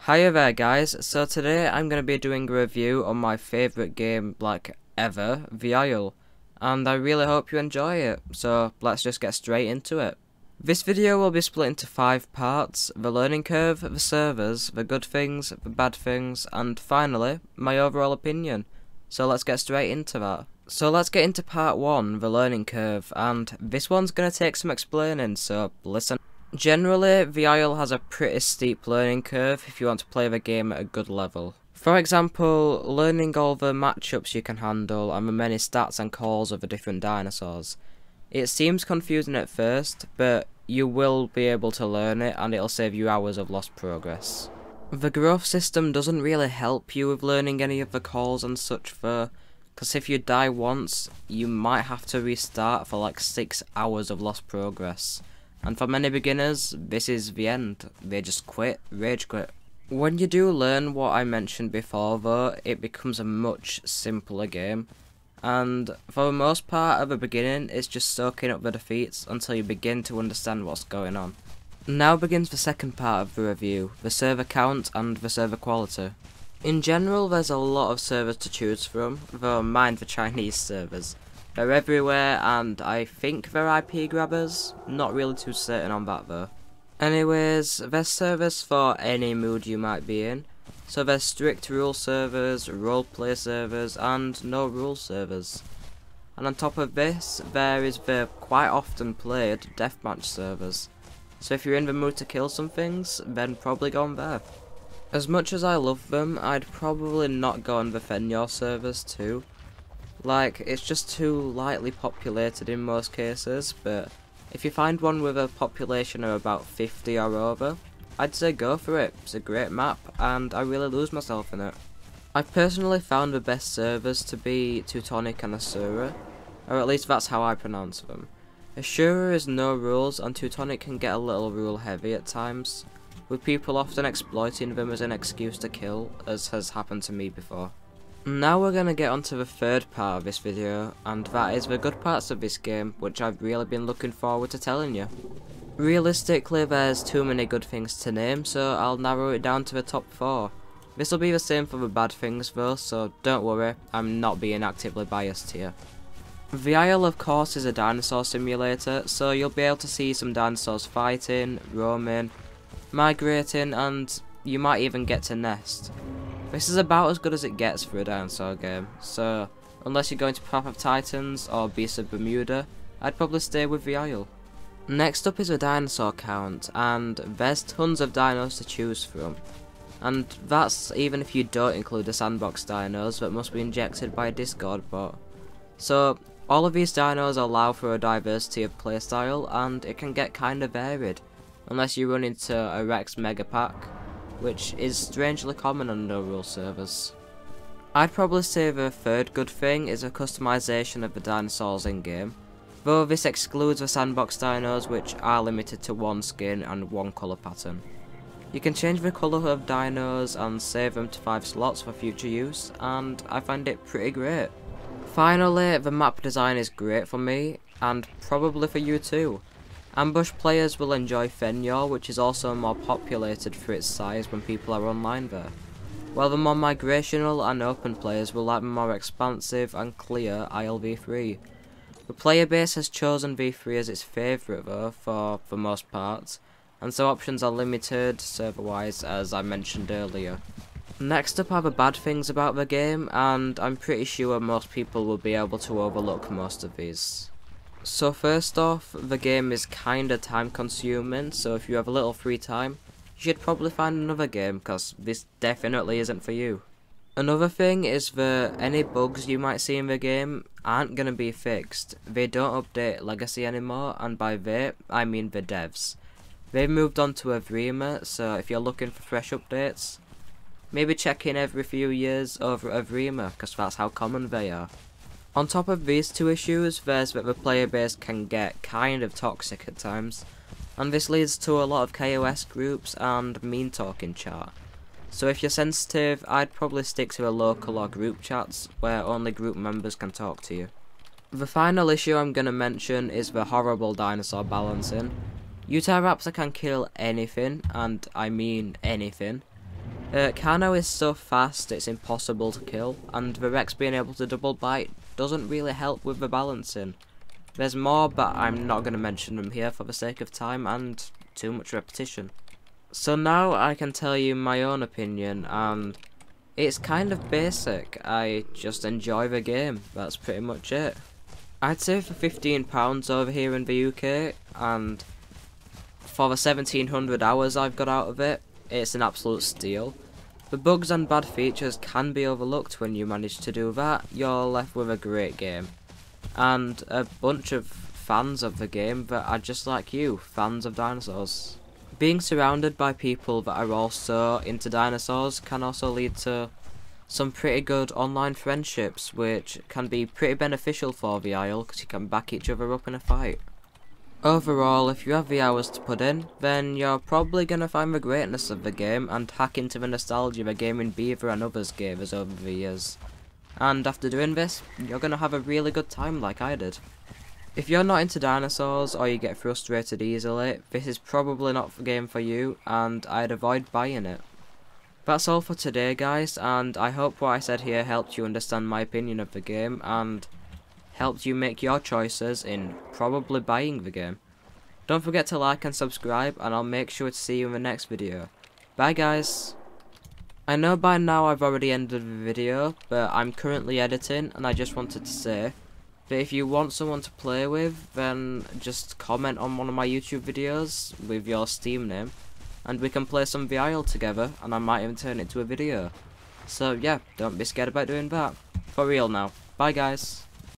Hiya there guys, so today I'm going to be doing a review on my favourite game like ever, The Isle, and I really hope you enjoy it, so let's just get straight into it. This video will be split into 5 parts: the learning curve, the servers, the good things, the bad things, and finally, my overall opinion. So let's get straight into that. So let's get into part 1, the learning curve, and this one's going to take some explaining, so listen. Generally, the Isle has a pretty steep learning curve if you want to play the game at a good level. For example, learning all the matchups you can handle and the many stats and calls of the different dinosaurs. It seems confusing at first, but you will be able to learn it and it'll save you hours of lost progress. The growth system doesn't really help you with learning any of the calls and such though, because if you die once, you might have to restart for like 6 hours of lost progress. And for many beginners, this is the end. They just quit, rage quit. When you do learn what I mentioned before though, it becomes a much simpler game. And for the most part at the beginning, it's just soaking up the defeats until you begin to understand what's going on. Now begins the second part of the review, the server count and the server quality. In general, there's a lot of servers to choose from, though mind the Chinese servers. They're everywhere, and I think they're IP grabbers. Not really too certain on that though. Anyways, there's servers for any mood you might be in. So there's strict rule servers, roleplay servers, and no rule servers. And on top of this, there is the quite often played deathmatch servers. So if you're in the mood to kill some things, then probably go on there. As much as I love them, I'd probably not go on the Fenyor servers too. Like, it's just too lightly populated in most cases, but if you find one with a population of about 50 or over, I'd say go for it. It's a great map, and I really lose myself in it. I've personally found the best servers to be Teutonic and Asura, or at least that's how I pronounce them. Asura is no rules, and Teutonic can get a little rule heavy at times, with people often exploiting them as an excuse to kill, as has happened to me before. Now we're going to get onto the third part of this video, and that is the good parts of this game, which I've really been looking forward to telling you. Realistically, there's too many good things to name, so I'll narrow it down to the top 4. This will be the same for the bad things though, so don't worry, I'm not being actively biased here. The Isle of course is a dinosaur simulator, so you'll be able to see some dinosaurs fighting, roaming, migrating, and you might even get to nest. This is about as good as it gets for a dinosaur game, so unless you're going to Path of Titans or Beasts of Bermuda, I'd probably stay with the Isle. Next up is the Dinosaur Count, and there's tons of dinos to choose from. And that's even if you don't include the sandbox dinos that must be injected by a Discord bot. So all of these dinos allow for a diversity of playstyle, and it can get kinda varied, unless you run into a Rex Mega Pack, which is strangely common on no-rule servers. I'd probably say the third good thing is a customization of the dinosaurs in-game, though this excludes the sandbox dinos, which are limited to one skin and one colour pattern. You can change the colour of dinos and save them to 5 slots for future use, and I find it pretty great. Finally, the map design is great for me, and probably for you too. Ambush players will enjoy Fenyor, which is also more populated for its size when people are online there, while the more migrational and open players will like the more expansive and clear Isle v3. The player base has chosen v3 as its favourite though, for the most part, and so options are limited server-wise as I mentioned earlier. Next up are the bad things about the game, and I'm pretty sure most people will be able to overlook most of these. So first off, the game is kinda time consuming, so if you have a little free time, you should probably find another game, cause this definitely isn't for you. Another thing is that any bugs you might see in the game aren't gonna be fixed. They don't update Legacy anymore, and by they, I mean the devs. They've moved on to Avrima, so if you're looking for fresh updates, maybe check in every few years over Avrima, cause that's how common they are. On top of these two issues, there's that the player base can get kind of toxic at times, and this leads to a lot of KOS groups and mean talk in chat. So if you're sensitive, I'd probably stick to a local or group chats where only group members can talk to you. The final issue I'm going to mention is the horrible dinosaur balancing. Utahraptor can kill anything, and I mean anything, Kano is so fast it's impossible to kill, and the Rex being able to double bite doesn't really help with the balancing. There's more, but I'm not going to mention them here for the sake of time and too much repetition. So now I can tell you my own opinion, and it's kind of basic. I just enjoy the game, that's pretty much it. I'd say for £15 over here in the UK, and for the 1700 hours I've got out of it, it's an absolute steal. The bugs and bad features can be overlooked. When you manage to do that, you're left with a great game. And a bunch of fans of the game that are just like you, fans of dinosaurs. Being surrounded by people that are also into dinosaurs can also lead to some pretty good online friendships, which can be pretty beneficial for the Isle because you can back each other up in a fight. Overall, if you have the hours to put in, then you're probably going to find the greatness of the game and hack into the nostalgia the Gaming Beaver and others gave us over the years. And after doing this, you're going to have a really good time like I did. If you're not into dinosaurs or you get frustrated easily, this is probably not the game for you, and I'd avoid buying it. That's all for today guys, and I hope what I said here helped you understand my opinion of the game and helped you make your choices in probably buying the game. Don't forget to like and subscribe, and I'll make sure to see you in the next video. Bye guys! I know by now I've already ended the video, but I'm currently editing, and I just wanted to say that if you want someone to play with, then just comment on one of my YouTube videos with your Steam name, and we can play some VIL together, and I might even turn it into a video. So yeah, don't be scared about doing that. For real now. Bye guys!